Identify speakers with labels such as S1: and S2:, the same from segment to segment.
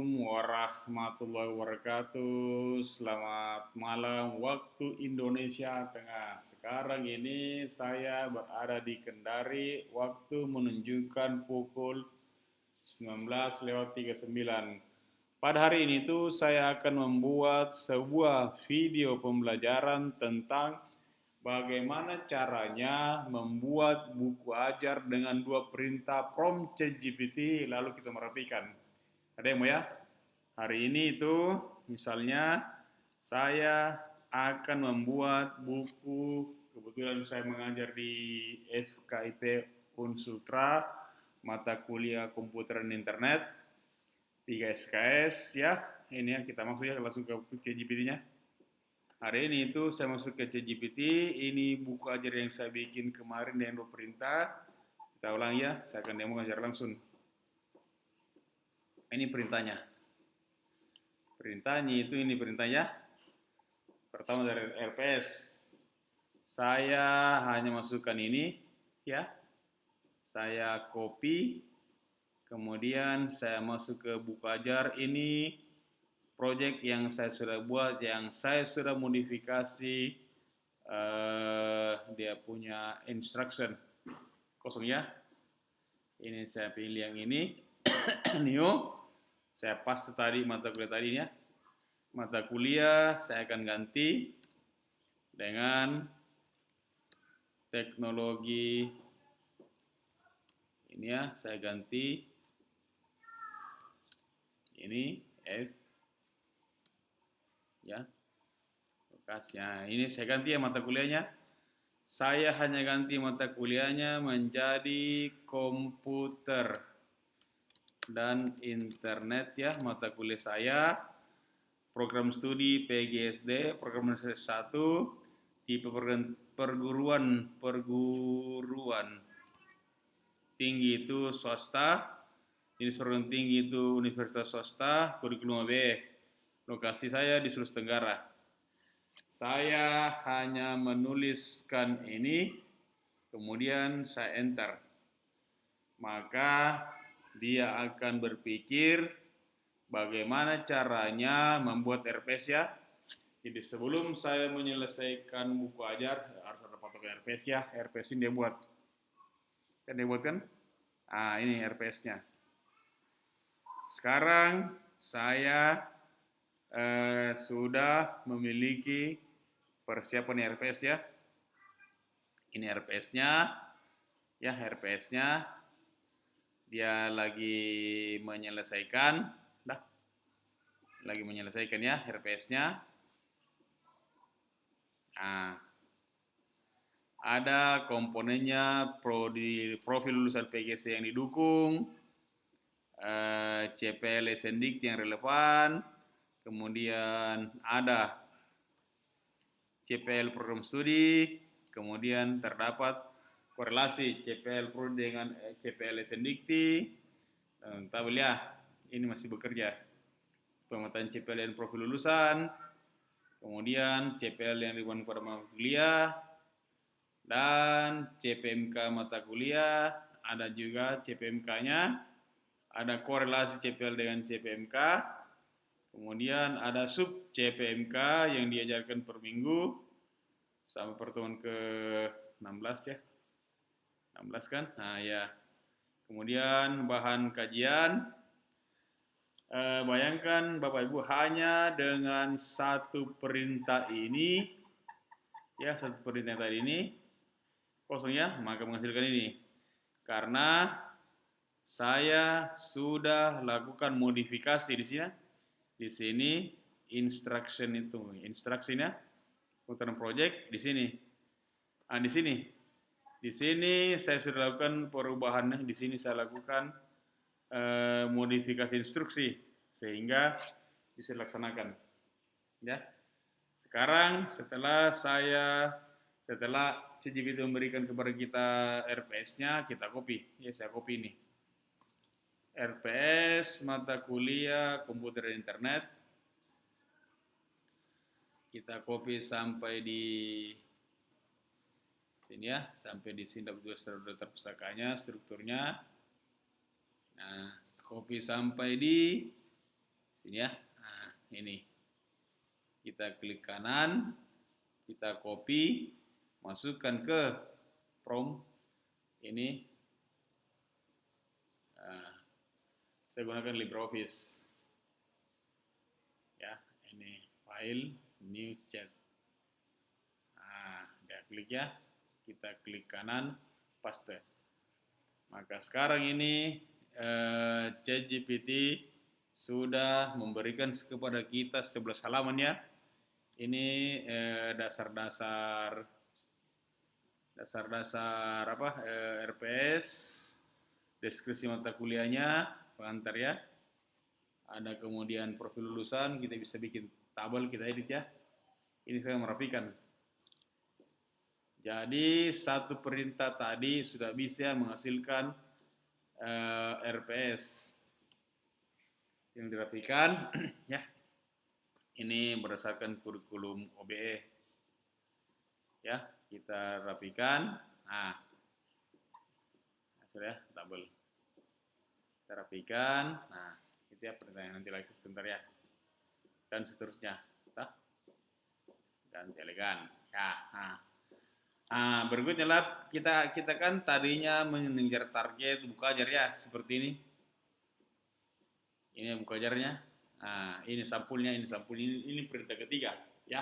S1: Warahmatullahi wabarakatuh. Selamat malam waktu Indonesia Tengah. Sekarang ini saya berada di Kendari. Waktu menunjukkan pukul 19:39. Pada hari ini tuh saya akan membuat sebuah video pembelajaran tentang bagaimana caranya membuat buku ajar dengan dua perintah prompt ChatGPT lalu kita merapikan. Ada yang mau ya? Hari ini itu misalnya saya akan membuat buku, kebetulan saya mengajar di FKIP Unsultra, mata kuliah komputer dan internet, 3 SKS ya. Ini ya kita masuk ya langsung ke ChatGPT-nya. Hari ini itu saya masuk ke ChatGPT, ini buku ajar yang saya bikin kemarin dengan dua perintah. Kita ulang ya, saya akan demo ajar langsung. Ini perintahnya. Ini perintahnya. Pertama dari RPS. Saya hanya masukkan ini ya. Saya copy. Kemudian saya masuk ke buku ajar ini. Project yang saya sudah buat, yang saya sudah modifikasi dia punya instruction. Kosong ya. Ini saya pilih yang ini. New. Saya paste tadi mata kuliah tadinya. Mata kuliah saya akan ganti dengan teknologi ini ya, saya ganti ini F ya. Lokasinya ini saya ganti ya mata kuliahnya. Saya hanya ganti mata kuliahnya menjadi komputer dan internet ya, mata kuliah saya. Program studi PGSD, program S1, tipe perguruan tinggi itu swasta, jenis perguruan tinggi itu universitas swasta, kurikulum B. Lokasi saya di Sulawesi Tenggara. Saya hanya menuliskan ini, kemudian saya enter. Maka dia akan berpikir bagaimana caranya membuat RPS ya. Jadi sebelum saya menyelesaikan buku ajar, harus ada patokan RPS ya. RPS ini dia buat. Kan dia buat kan? Ini RPS-nya. Sekarang saya sudah memiliki persiapan RPS ya. Ini RPS-nya. Ya, RPS-nya. Dia lagi menyelesaikan. Lagi menyelesaikan ya RPS-nya. Ada komponennya profil lulusan PGC yang didukung, CPL Sendik yang relevan, kemudian ada CPL program studi, kemudian terdapat korelasi CPL Pro dengan CPL Sendikti. Tabel ya, ini masih bekerja. Pemetaan CPL dan profil lulusan, kemudian CPL yang ribuan pada mata kuliah, dan CPMK mata kuliah, ada juga CPMK-nya, ada korelasi CPL dengan CPMK, kemudian ada sub CPMK yang diajarkan per minggu, sampai pertemuan ke-16 ya, 16 kan, ya. Kemudian bahan kajian, bayangkan Bapak Ibu hanya dengan satu perintah ini, ya satu perintah tadi ini, kosong ya, maka menghasilkan ini. Karena saya sudah lakukan modifikasi di sini. Di sini instruction itu, instruksinya putaran project di sini. Di sini. Di sini saya sudah lakukan perubahannya. Di sini saya lakukan modifikasi instruksi sehingga bisa dilaksanakan. Ya. Sekarang setelah ChatGPT memberikan kepada kita RPS-nya, kita copy. Ya, saya copy ini. RPS mata kuliah komputer dan internet. Kita copy sampai di sini ya, sampai di sini dapat daftar pustakanya, strukturnya. Nah, copy sampai di Sini ya. Nah, ini. Kita klik kanan, kita copy, masukkan ke prompt ini. Nah, saya gunakan LibreOffice. Ya, ini file, new chat. Nah, udah klik ya. Kita klik kanan, paste. Maka sekarang ini ChatGPT sudah memberikan kepada kita 11 halaman ya. Ini dasar-dasar RPS, deskripsi mata kuliahnya, pengantar ya. Ada kemudian profil lulusan, kita bisa bikin tabel, kita edit ya. Ini saya merapikan. Jadi satu perintah tadi sudah bisa menghasilkan RPS yang dirapikan ya. Ini berdasarkan kurikulum OBE ya, kita rapikan. Nah, sudah tabel kita rapikan. Nah, itu ya pertanyaan nanti lagi sebentar ya, dan seterusnya. Ganti elegan ya. Nah, berikutnya lah kita kan tadinya mengejar target buku ajar ya, seperti ini. Ini buku ajarnya. Nah, ini sampulnya, ini perintah ketiga ya.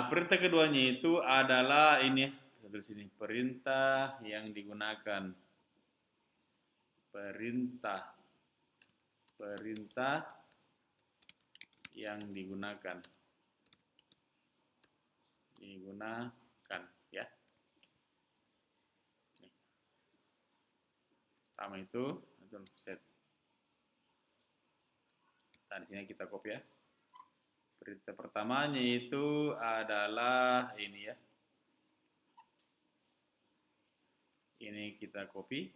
S1: Perintah keduanya itu adalah ini di sini, perintah yang digunakan. Perintah yang digunakan ya. Nih. Sama itu set. Nah, di sini kita copy ya. Perintah pertamanya itu adalah ini ya. Ini kita copy,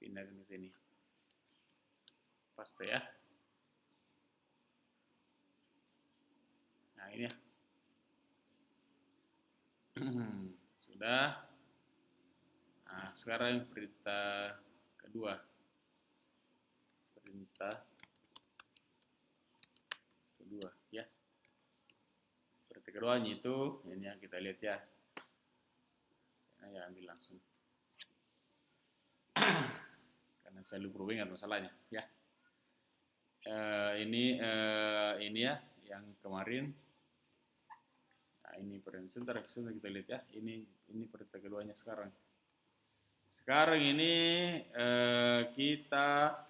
S1: pindahkan ke sini, paste ya. Nah, ini ya. Sudah. Nah, sekarang perintah kedua. Ya. Perintah keduanya itu ini yang kita lihat ya. Saya ambil langsung. Karena saya lupa ingat masalahnya ya. Ini ya yang kemarin. Nah, ini perintah sebentar kita lihat ya. Ini perintah keduanya sekarang. Sekarang ini kita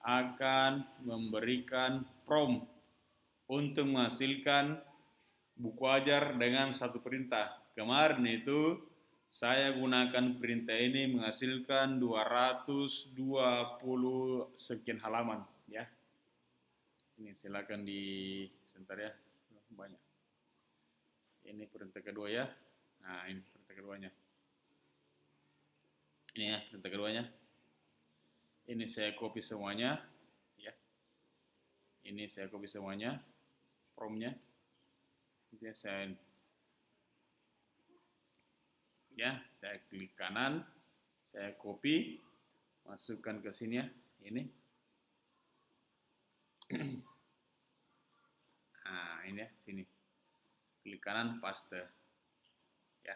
S1: akan memberikan prompt untuk menghasilkan buku ajar dengan satu perintah. Kemarin itu saya gunakan perintah ini menghasilkan 220 sekian halaman ya. Ini silakan di sebentar ya, banyak. Ini perintah kedua ya. Nah, ini perintah keduanya. Ini ya perintah keduanya. Ini saya copy semuanya ya. Ini saya copy semuanya promptnya. Jadi saya klik kanan, saya copy, masukkan ke sini ya. Ini. Nah, ini ya, sini. Klik kanan, paste. Ya.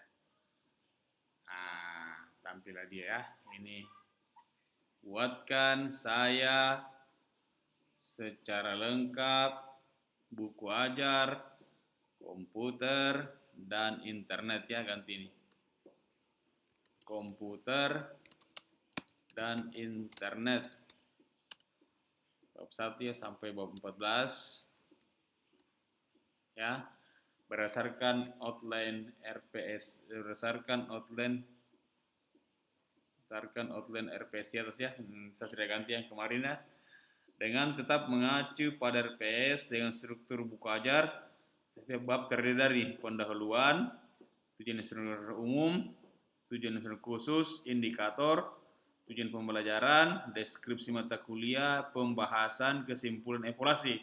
S1: Nah, tampillah dia ya. Ini buatkan saya secara lengkap buku ajar, komputer, dan internet ya, ganti ini. Komputer dan internet. Bab 1 ya sampai bab 14. Ya. Berdasarkan outline RPS, berdasarkan outline RPS di atas ya. Saya sudah ganti yang kemarin ya. Dengan tetap mengacu pada RPS dengan struktur buku ajar. Setiap bab terdiri dari pendahuluan, tujuan instruktur umum, tujuan instruktur khusus, indikator, tujuan pembelajaran, deskripsi mata kuliah, pembahasan, kesimpulan, evaluasi.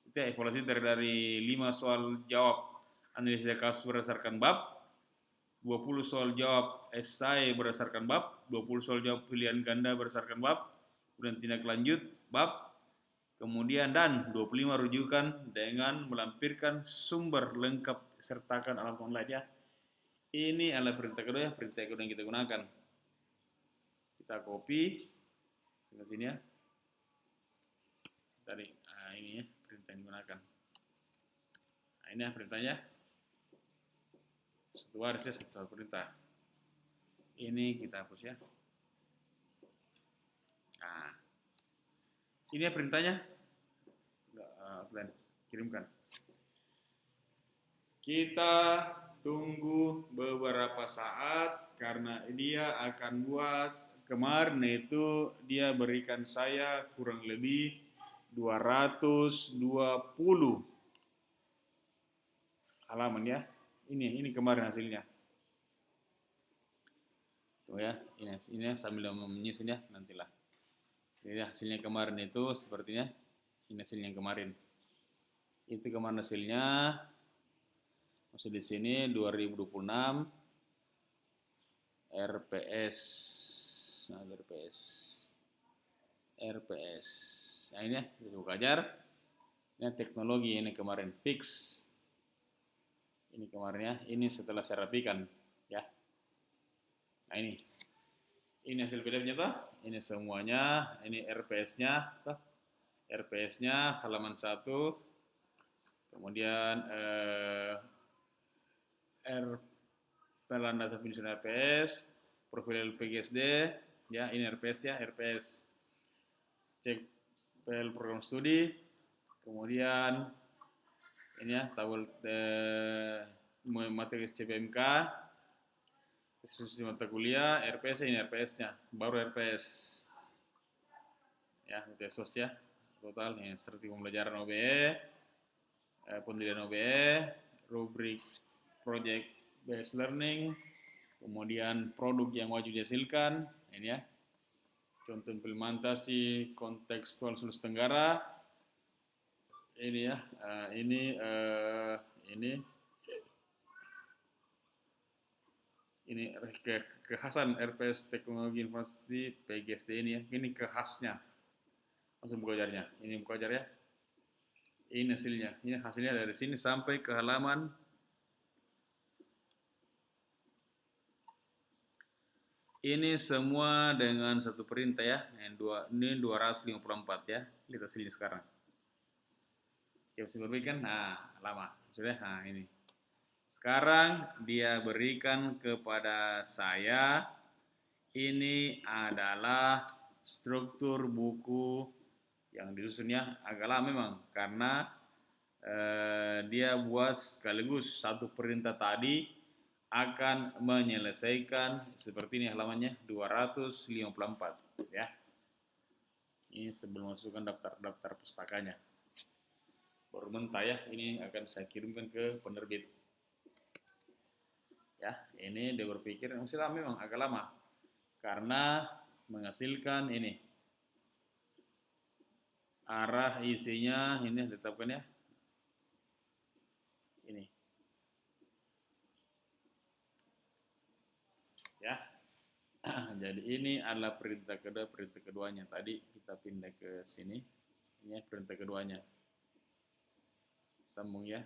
S1: Itu ya, evaluasi terdiri dari 5 soal jawab analisis kasus berdasarkan bab, 20 soal jawab esai berdasarkan bab, 20 soal jawab pilihan ganda berdasarkan bab, kemudian tindak lanjut bab, kemudian dan 25 rujukan dengan melampirkan sumber lengkap sertakan alamat online ya. Ini adalah perintah kedua ya, perintah kedua yang kita gunakan. Kita copy ke sini ya. Tadi ini ya perintah yang digunakan. Nah, ini ya perintahnya. Satu baris ya, satu perintah. Ini kita hapus ya. Nah, ini ya perintahnya. Kirimkan. Kita tunggu beberapa saat karena dia akan buat. Kemarin itu dia berikan saya kurang lebih 220 halaman ya. Ini kemarin hasilnya. Tuh ya, ini sambil menyusun ya nantilah. Jadi hasilnya kemarin itu sepertinya ini hasilnya yang kemarin. Itu kemarin hasilnya. Masih di sini 2026 RPS. Nah, RPS. Nah, ini ya, buku ajar. Ini teknologi ini kemarin fix. Ini kemarin ya, ini setelah saya rapikan ya. Nah, ini hasil PDF-nya toh. Ini semuanya, ini RPS-nya toh. RPS-nya halaman 1. Kemudian landasan penyusunan RPS, profil PGSD, ya ini RPS ya, RPS. Cek PL program studi, kemudian ini ya tabel materi CPMK, diskusi mata kuliah, RPS ini RPS-nya, baru RPS. Ya, sos ya, total ini strategi pembelajaran OBE, penelitian OBE, rubrik project based learning, kemudian produk yang wajib dihasilkan, ini ya, contoh implementasi kontekstual Sulawesi Tenggara, ini ya, ini kekhasan RPS Teknologi Informasi PGSD ini ya, ini kekhasnya, langsung buka ajarnya, ini buka ajar ya, ini hasilnya dari sini sampai ke halaman. Ini semua dengan satu perintah ya. Ini 254 ya. Lihat hasilnya sekarang. Ya bisa berberikan. Nah, lama. Sudah. Nah, ini. Sekarang dia berikan kepada saya. Ini adalah struktur buku yang disusunnya agak lama memang. Karena dia buat sekaligus satu perintah tadi akan menyelesaikan seperti ini halamannya 254 ya. Ini sebelum masukkan daftar pustakanya. Baru mentah ya, ini akan saya kirimkan ke penerbit. Ya, ini dia berpikir masih lama memang agak lama. Karena menghasilkan ini. Arah isinya ini ditetapkan ya. Ini. Ya. Jadi ini adalah perintah keduanya. Tadi kita pindah ke sini. Ini perintah keduanya. Sambung ya.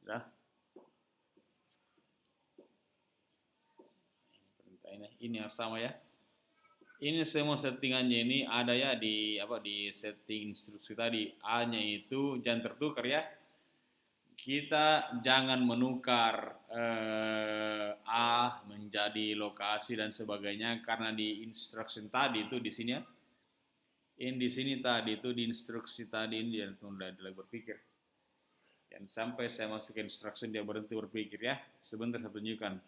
S1: Sudah. Perintah ini harus sama ya. Ini semua settingannya ini ada ya di setting instruksi tadi. A-nya itu jangan tertukar ya. Kita jangan menukar A menjadi lokasi dan sebagainya karena di instruction tadi itu di sini ya. Ini di sini tadi itu di instruksi tadi ini dia sudah berpikir. Dan sampai saya masuk ke instruction dia berhenti berpikir ya. Sebentar saya tunjukkan.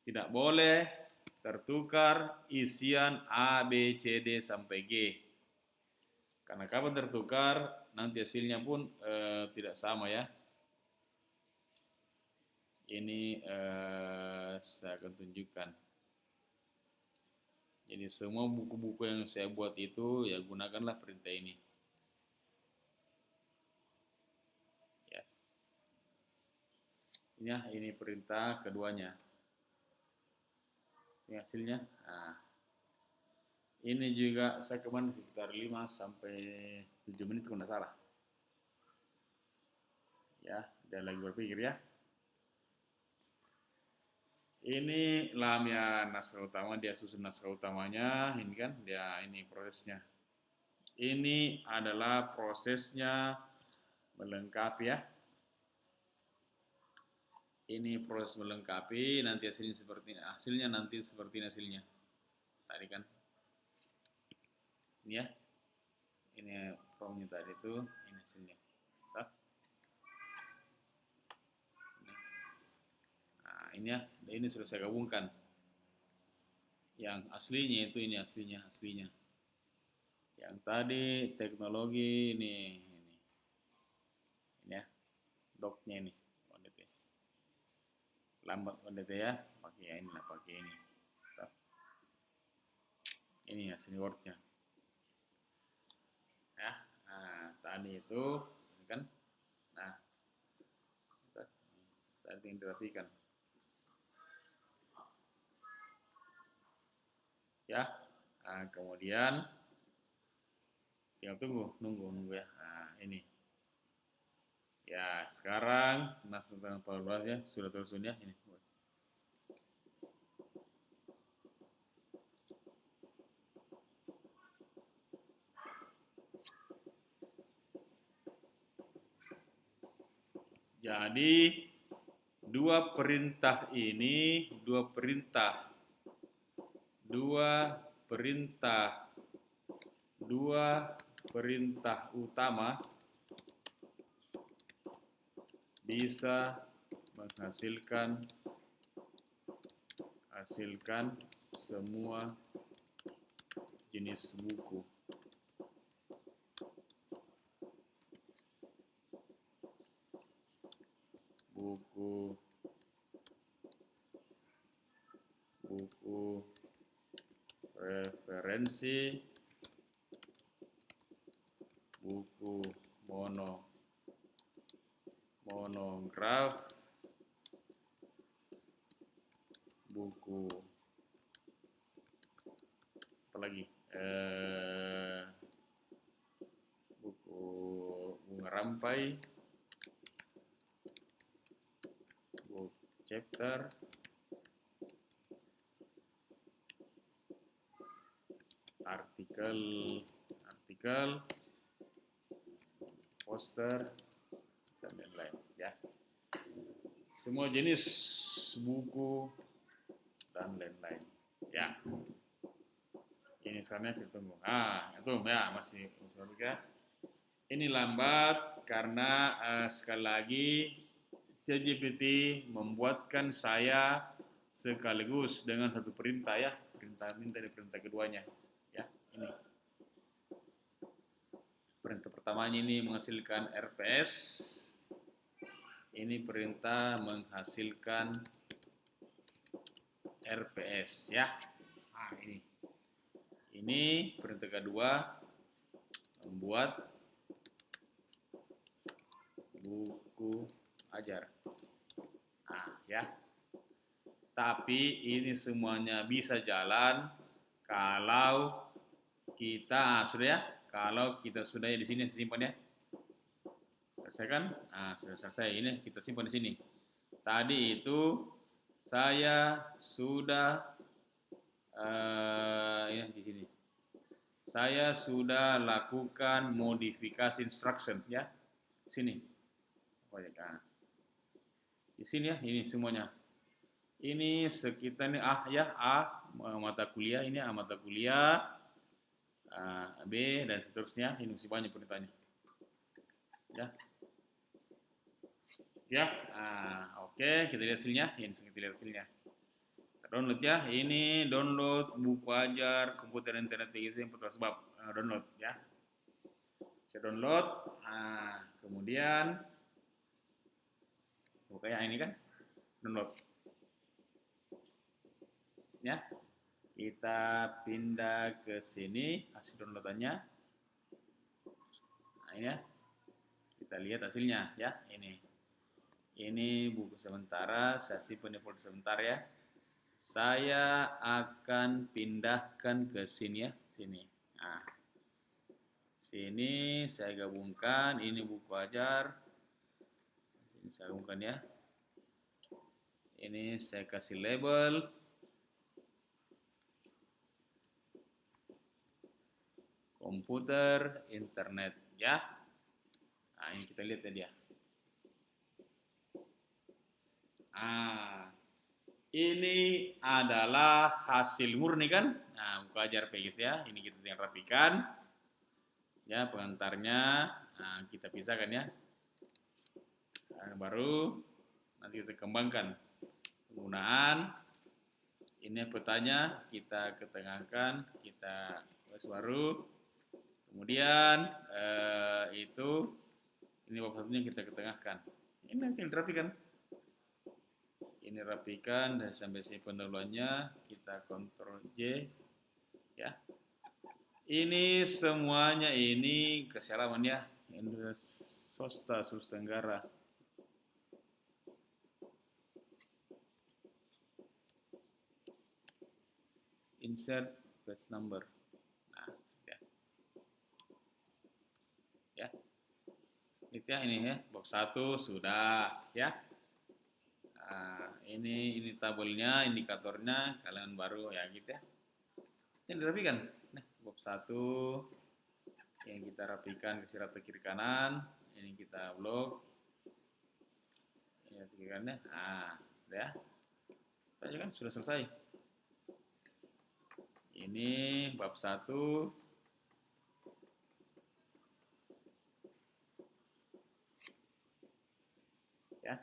S1: Tidak boleh tertukar isian A, B, C, D sampai G. Karena kapan tertukar nanti hasilnya pun tidak sama ya. Ini saya akan tunjukkan. Jadi semua buku-buku yang saya buat itu ya gunakanlah perintah ini. Ya, ini perintah keduanya. Ini hasilnya. Nah, ini juga saya kemarin sekitar 5 sampai 7 menit kalau tidak salah. Ya, dia lagi berpikir ya. Ini lamnya naskah utama, dia susun naskah utamanya, ini kan dia ini prosesnya. Ini adalah prosesnya melengkapi ya. Ini proses melengkapi, nanti hasilnya seperti ini. Hasilnya nanti seperti ini hasilnya. Tadi kan. Ini ya. Ini promnya tadi itu, ini hasilnya. Nah, ini ya, ini sudah saya gabungkan. Yang aslinya itu ini aslinya. Yang tadi teknologi ini ya, doknya ini. Lambat ODT ya, pakai ini lah, pakai ini. Ini hasil wordnya. Ya, nah, tadi itu kan, nah, tadi yang dirapikan. Ya, nah, kemudian tinggal nunggu ya. Nah, ini. Ya, sekarang masuk tentang evaluasi ya, sudah tersusun ya ini. Jadi dua perintah utama bisa menghasilkan semua jenis buku. Buku referensi, buku monograf, buku apa lagi? Buku bunga rampai, buku chapter, artikel, poster, dan lain-lain ya. Semua jenis buku dan lain-lain ya. Ini sekarang kita tunggu. Itu ya masih ya. Ini lambat karena sekali lagi ChatGPT membuatkan saya sekaligus dengan satu perintah ya, perintah keduanya ya. Ini perintah pertamanya ini menghasilkan RPS, ini perintah menghasilkan RPS ya. Nah, ini perintah kedua membuat buku ajar. Nah, ya. Tapi ini semuanya bisa jalan kalau kita sudah ya, kalau kita sudah di sini simpan ya. Selesai kan? Nah, sudah selesai. Ini kita simpan di sini. Tadi itu saya sudah ini di sini. Saya sudah lakukan modifikasi instruction ya. Sini. Nah, di sini ya, ini semuanya. Ini sekitar ini mata kuliah ini mata kuliah, B dan seterusnya. Ini masih banyak perintahnya. Ya. Ya. Oke, kita lihat hasilnya. Ini kita lihat hasilnya. Download ya. Ini download buku ajar komputer internet TGC yang putra sebab download ya. Saya download. Kemudian kayak ini kan download. Ya, kita pindah ke sini hasil downloadannya. Nah, ini ya, kita lihat hasilnya ya, ini Ini buku sementara, saya simpan di folder sebentar ya. Saya akan pindahkan ke sini ya, sini. Nah, sini saya gabungkan, ini buku ajar. Ini saya gabungkan ya. Ini saya kasih label. Komputer, internet ya. Nah, ini kita lihat ya dia. Nah, ini adalah hasil murni kan? Nah, buku ajar PGS ya. Ini kita tinggal rapikan. Ya, pengantarnya. Nah, kita pisahkan ya. Nah, baru nanti kita kembangkan penggunaan. Ini petanya kita ketengahkan, kita tulis baru. Kemudian itu ini bab satunya kita ketengahkan. Ini nanti dirapikan. Ini rapikan dan sampai sini pendahuluannya, kita Ctrl J ya. Ini semuanya ini kesalahan ya, Indonesia Swasta Sulawesi Tenggara. Insert batch number. Nah, ya. Ya. Itu ya ini ya, box 1 sudah ya. Nah, ini tabelnya, indikatornya, kalian baru ya gitu ya. Ini dirapikan. Nah, box 1 yang kita rapikan ke kiri kanan, ini kita blok. Ini kiri kanannya. Nah, ya. Saja kan sudah selesai. Ini bab 1. Ya.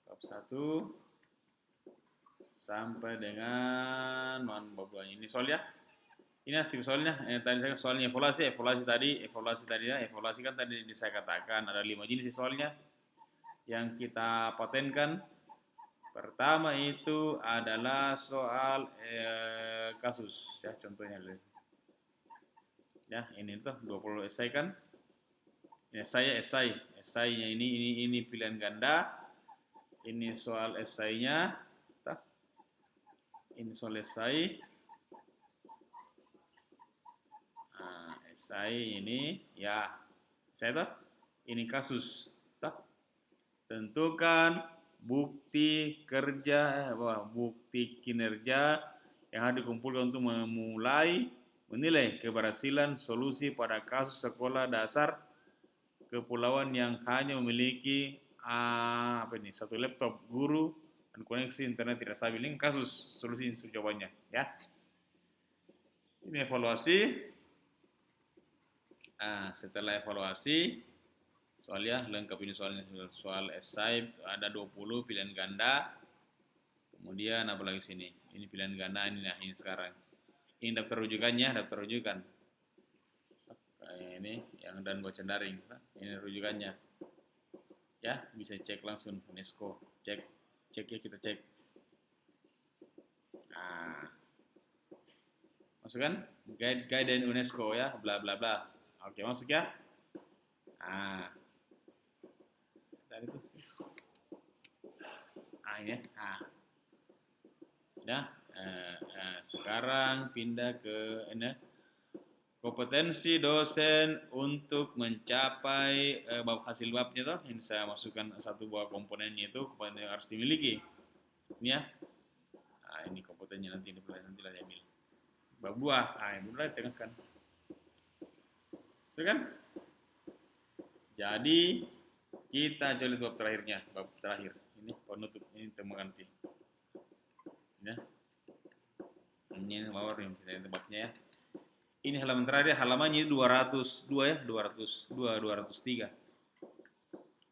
S1: Bab 1 sampai dengan bab 2 ini soal ya. Ini aktif soalnya. Tadi saya soalnya evaluasi tadi ya. Evaluasi kan tadi saya katakan ada 5 jenis soalnya yang kita patenkan. Pertama itu adalah soal kasus ya, contohnya ya, ini tuh 20 esai kan. Ini esainya ini pilihan ganda. Ini soal esainya. Ini soal esai. Nah, esai ini ya. Saya tuh ini kasus. Tentukan bukti kinerja yang harus dikumpulkan untuk memulai menilai keberhasilan solusi pada kasus sekolah dasar kepulauan yang hanya memiliki satu laptop guru dan koneksi internet tidak stabil. Ini kasus, solusi jawabannya ya. Ini evaluasi. Setelah evaluasi soalnya lengkap ini soalnya. Soal esai ada 20 pilihan ganda. Kemudian apalagi sini. Ini pilihan ganda ini nah ini sekarang. Ini daftar rujukannya, ini yang dan baca daring. Ini rujukannya. Ya, bisa cek langsung UNESCO. Cek ya, kita cek. Nah. Masukkan guide UNESCO ya, bla bla bla. Oke, masuk ya. Nah. Tadi tuh. Ini. Ya. Sekarang pindah ke ini. Kompetensi dosen untuk mencapai hasil babnya tuh, ini saya masukkan satu buah komponennya itu, komponen yang harus dimiliki. Ini ya. Ini komponennya nanti lah diambil. Bab 2, ini mulai tengahkan. Itu kan? Jadi kita coba bab terakhirnya, bab terakhir. Ini penutup, ini temu ganti. Ya. Ini bawah yang kita tebaknya ya. Ini halaman terakhir, halamannya 202 ya, 203.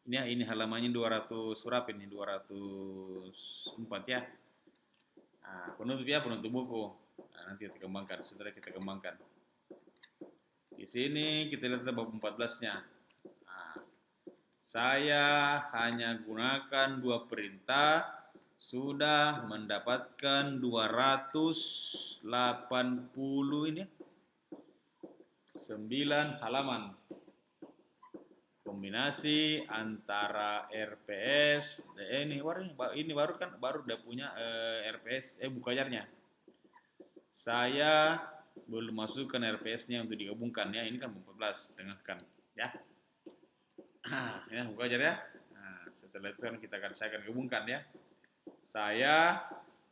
S1: Ini halamannya 200 surap ini, 204 ya. Penutup ya, penutup buku. Nanti kita kembangkan, setelah kita kembangkan. Di sini kita lihat bab 14-nya. Saya hanya gunakan 2 perintah, sudah mendapatkan 280 ini 9 halaman. kombinasi antara RPS ini baru kan baru udah punya RPS buku ajarnya. Saya belum masukkan RPS-nya untuk digabungkan ya. Ini kan 14 tengahkan ya. Ya buku ajar ya. Nah, setelah itu kan saya akan gabungkan ya. Saya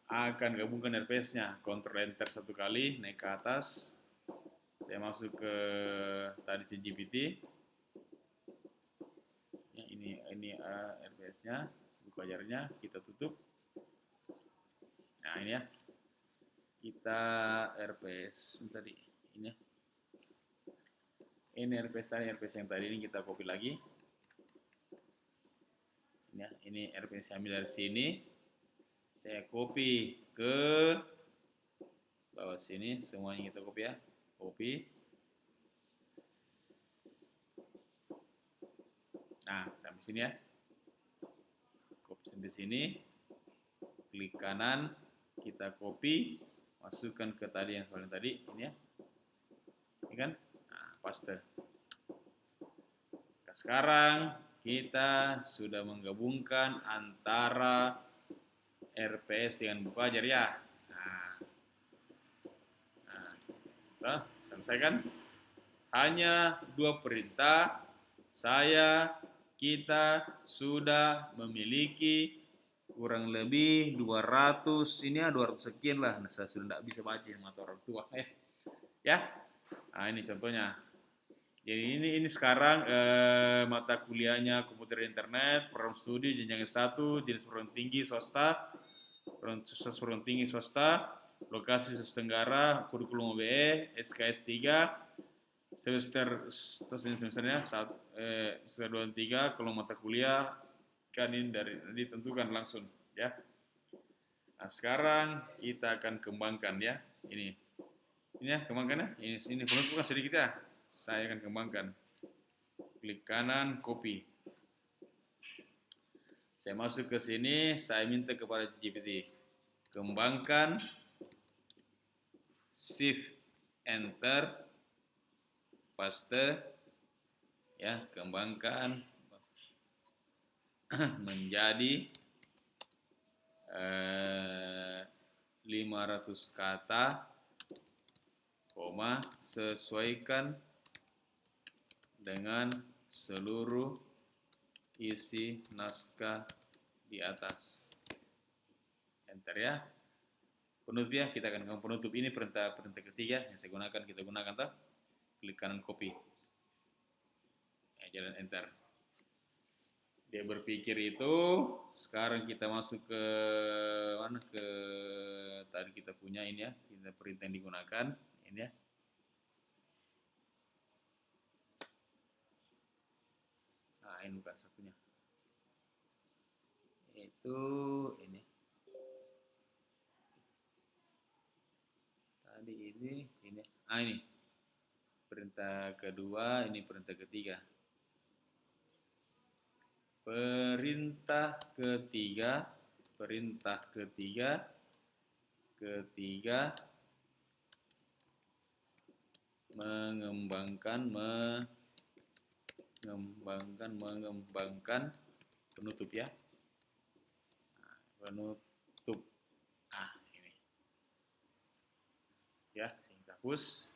S1: akan gabungkan RPS-nya. Ctrl Enter satu kali, naik ke atas. Saya masuk ke tadi ChatGPT. Ya, ini RPS-nya, buku ajarnya kita tutup. Nah ini ya. Kita RPS tadi ini ya. Ini RPS yang tadi ini kita copy lagi. Ya, ini RPS saya ambil dari sini. Saya copy ke bawah sini, semuanya kita copy ya. Copy. Nah, sampai sini ya. Copy sampai sini. Klik kanan, kita copy, masukkan ke tadi yang paling tadi, ini ya. Ini kan? Nah, paste. Nah, sekarang kita sudah menggabungkan antara RPS dengan buku ajar ya. Nah, selesai kan? Hanya 2 perintah, kita sudah memiliki kurang lebih 200, ini ya 200 sekian lah. Nah, saya sudah tidak bisa baca mata orang tua ya. Nah, ini contohnya. Jadi ini sekarang mata kuliahnya komputer internet, program studi jenjang S1, jenis perguruan tinggi swasta, perguruan tinggi swasta, lokasi Sulawesi Tenggara, kurikulum OBE, SKS 3, semesternya semester 2 dan 3, kalau mata kuliah kan ini ditentukan langsung ya. Nah, sekarang kita akan kembangkan ya. Ini ya kembangkan ya. Ini penutupkan sedikit ya. Saya akan kembangkan. Klik kanan, copy. Saya masuk ke sini, saya minta kepada GPT. Kembangkan, shift, enter, paste, ya, kembangkan menjadi 500 kata, koma, sesuaikan dengan seluruh isi naskah di atas. Enter ya. Penutup ya, kita akan penutup ini perintah ketiga yang saya gunakan, kita gunakan toh. Klik kanan copy. Ya, jalan enter. Dia berpikir itu, sekarang kita masuk ke mana, ke tadi kita punya ini ya, kita perintah yang digunakan, ini ya. Nah, ini bukan satunya. Itu ini. Tadi ini. Ah, ini. Perintah kedua, ini perintah ketiga. Perintah ketiga mengembangkan penutup ya. Nah, penutup. Ah, ini. Ya, kita hapus.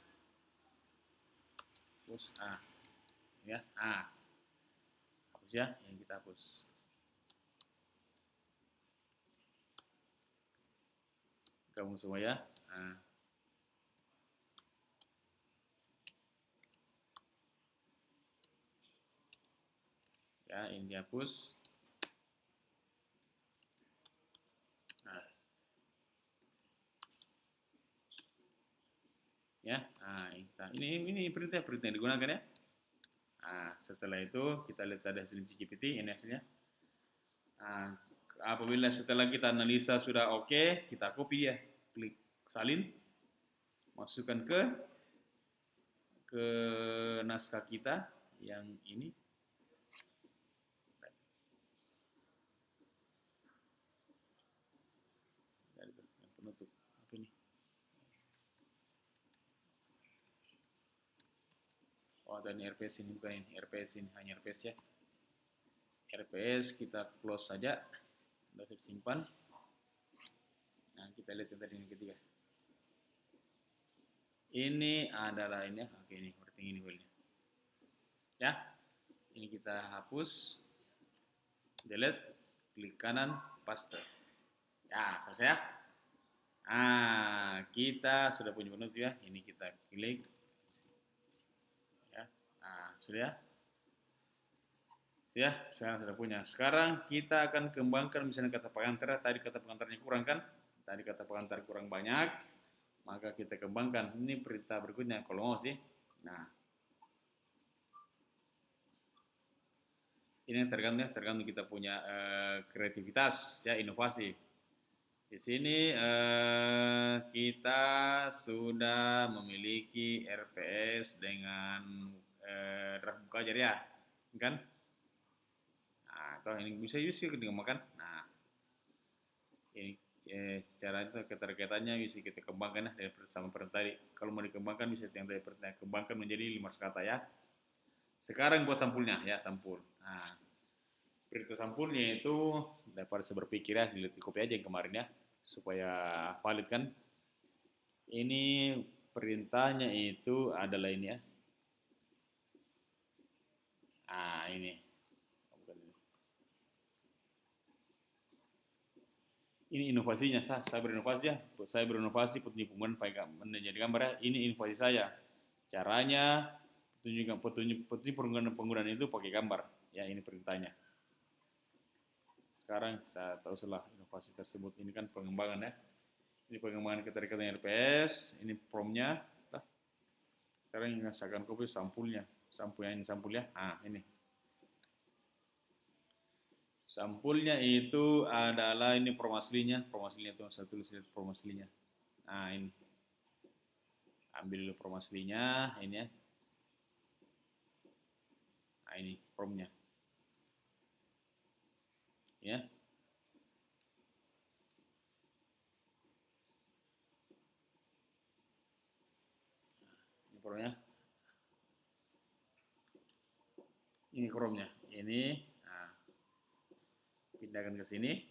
S1: Ya. Hapus ya, yang kita hapus. Kamu semua ya. Ya, ini dihapus. Ya, ini perintah yang digunakan ya. Nah, setelah itu kita lihat ada hasil GPT, ini hasilnya. Nah, apabila setelah kita analisa sudah oke, kita copy ya, klik salin, masukkan ke naskah kita yang ini. Yang penutup apa ini? Oh, dan RPS ini bukan ini, RPS ini hanya RPS ya. RPS kita close saja, sudah simpan. Nah, kita lihat yang tadi yang ketiga. Ini adalah ini ya. Oke, ini berarti ini filenya. Ya. Ini kita hapus. Delete, klik kanan, paste. Ya, selesai ya. Nah, kita sudah punya penutup ya. Ini kita klik. Ya. Nah, sudah ya. Ya, sekarang sudah punya. Sekarang kita akan kembangkan misalnya kata pengantar. Tadi kata pengantarnya kurang kan? Tadi kata pengantar kurang banyak. Maka kita kembangkan. Ini perintah berikutnya kalau mau sih. Nah, ini tergantung kita punya kreativitas ya, inovasi. Di sini kita sudah memiliki RPS dengan draft buka ajar ya, kan? Nah, atau ini bisa dikembangkan. Nah, ini cara itu keterkaitannya bisa kita kembangkan ya sama perintah tadi. Kalau mau dikembangkan bisa yang tadi perintah kembangkan menjadi 500 kata ya. Sekarang buat sampulnya ya, sampul. Nah, perintah sampulnya itu dapat saya berpikir ya, dilihat di copy aja yang kemarin ya, supaya valid kan. Ini perintahnya itu adalah ini ya. Ah, ini. Ini inovasinya, saya berinovasi ya. Saya berinovasi petunjuk menjadi gambar ya. Ini inovasi saya. Caranya petunjuk penggunaan itu pakai gambar. Ya, ini perintahnya. Sekarang saya tahu setelah inovasi tersebut, ini kan pengembangan ya. Ini pengembangan keterikatan RPS, ini promnya. Sekarang yang saya akan copy sampulnya. Sampulnya. Nah, ini. Sampulnya itu adalah ini form aslinya itu saya tulis form aslinya. Nah, ini. Ambil dulu form aslinya, ini ya. Nah, ini formnya. Ya. Ini formnya. Ini formnya. Ini. Nah, pindahkan ke sini.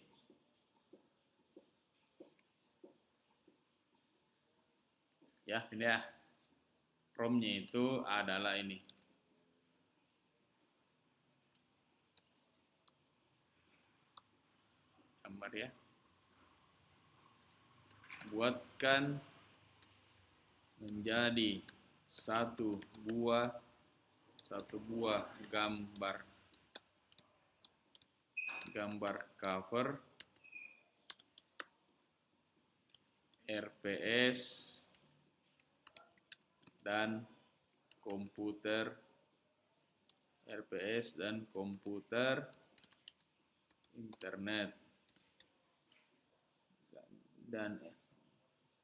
S1: Ya, pindah. Formnya itu adalah ini. Gambar ya. Buatkan menjadi satu buah gambar cover RPS dan komputer internet dan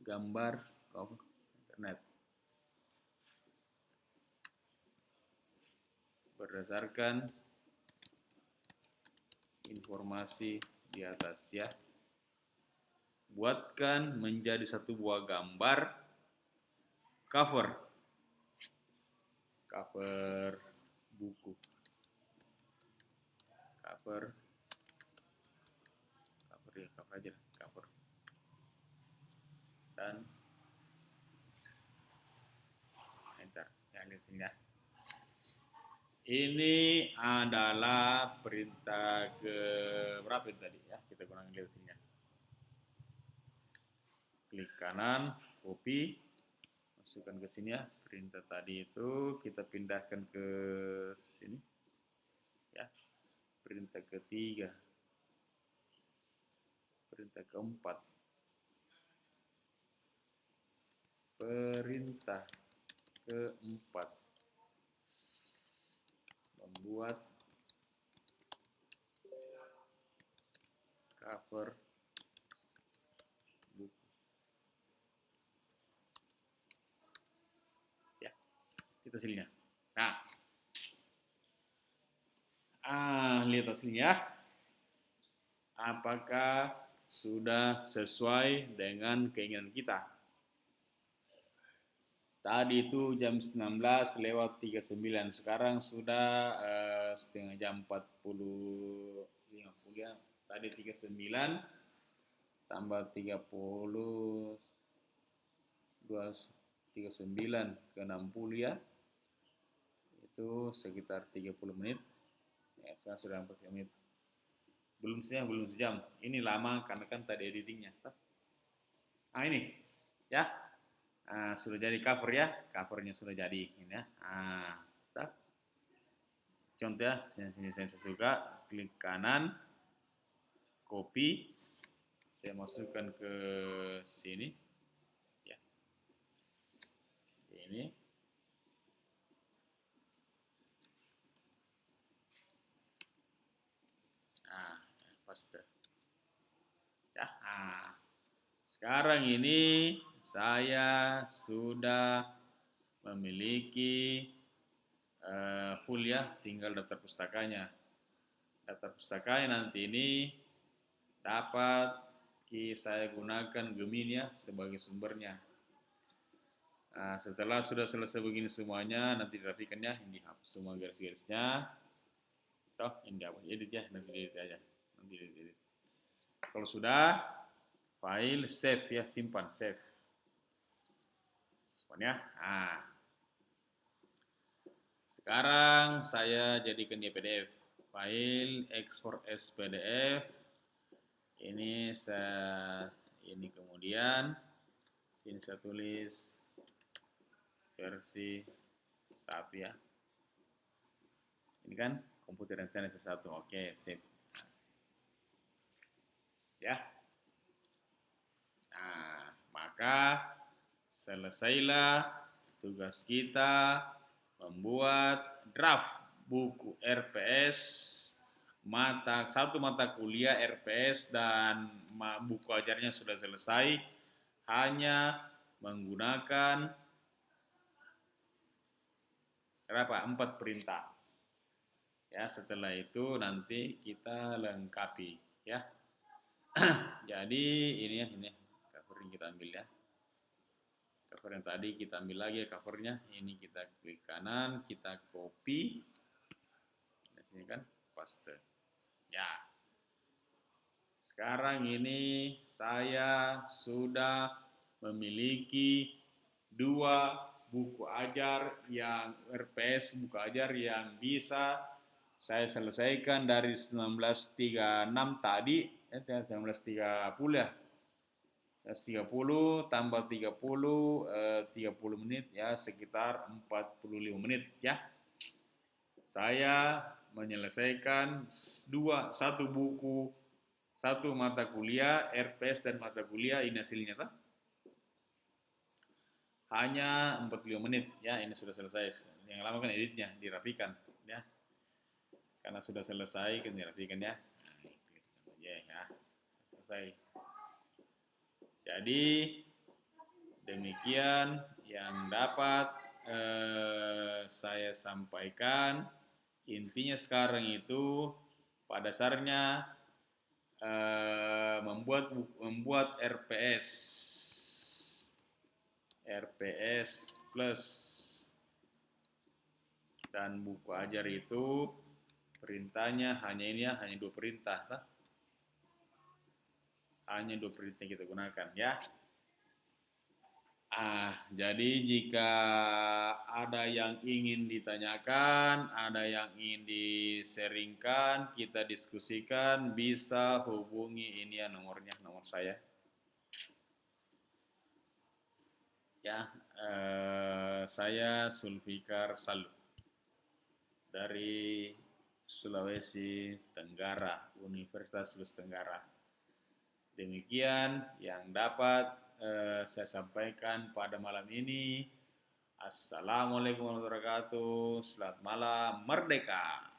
S1: gambar cover internet berdasarkan informasi di atas ya. Buatkan menjadi satu buah gambar cover buku, cover aja, cover dan enter ya, lihat sini ya. Ini adalah perintah ke berapa tadi ya, kita kurang lihat sini ya. Klik kanan, copy, masukkan ke sini ya. Perintah tadi itu kita pindahkan ke sini ya. Perintah ketiga, perintah keempat, perintah keempat, membuat cover buku ya, itu hasilnya. Nah, lihat hasilnya. Apakah sudah sesuai dengan keinginan kita? Tadi itu jam 19:39. Sekarang sudah setengah jam 50 ya. Tadi 39 tambah 30 39 ke 60 ya. Itu sekitar 30 menit. Ya, sekarang sudah 40 menit. Belum sejam. Ini lama karena kan tadi editingnya. Ini ya. Sudah jadi cover ya. Covernya sudah jadi ini ya. Contoh ya, sini saya suka klik kanan, copy, saya masukkan ke sini, ya, ini, paste, ya. Sekarang ini saya sudah memiliki full ya, tinggal daftar pustakanya. Daftar pustakanya nanti ini dapat saya gunakan Gemini ya sebagai sumbernya. Setelah sudah selesai begini semuanya, nanti dirapikannya, ini hapus semua garis-garisnya. Ini apa? Edit ya, nanti edit aja. Nanti edit. Kalau sudah, file save ya, simpan save. Simpan ya. Sekarang saya jadikan dia PDF. File export as PDF. Ini kemudian ini saya tulis versi 1 ya. Ini kan komputer internet versi 1. Oke, sip. Ya. Maka selesailah tugas kita membuat draft buku RPS satu mata kuliah RPS dan buku ajarnya sudah selesai, hanya menggunakan 4 perintah. Ya, setelah itu nanti kita lengkapi ya. Jadi ini covernya kita ambil ya. Cover yang tadi kita ambil lagi covernya. Ini kita klik kanan, kita copy. Di sini kan paste. Ya. Sekarang ini saya sudah memiliki 2 buku ajar yang RPS, buku ajar yang bisa saya selesaikan dari 1936 tadi, 1930 ya. 30 tambah 30, 30 menit ya, sekitar 45 menit ya. Saya menyelesaikan satu buku, satu mata kuliah, RPS dan mata kuliah, ini hasilnya tak? Hanya 45 menit ya, ini sudah selesai. Yang lama kan editnya, dirapikan ya. Karena sudah selesai, kan dirapikan ya. Ya, selesai. Jadi demikian yang dapat saya sampaikan. Intinya sekarang itu pada dasarnya membuat RPS plus dan buku ajar itu perintahnya hanya ini ya, hanya 2 perintah. Hanya 2 perintah kita gunakan ya. Jadi jika ada yang ingin ditanyakan, ada yang ingin di-sharingkan, kita diskusikan, bisa hubungi ini ya nomor saya. Ya, saya Sulfikar Salu dari Sulawesi Tenggara, Universitas Sulawesi Tenggara. Demikian yang dapat saya sampaikan pada malam ini. Assalamualaikum warahmatullahi wabarakatuh. Selamat malam, merdeka.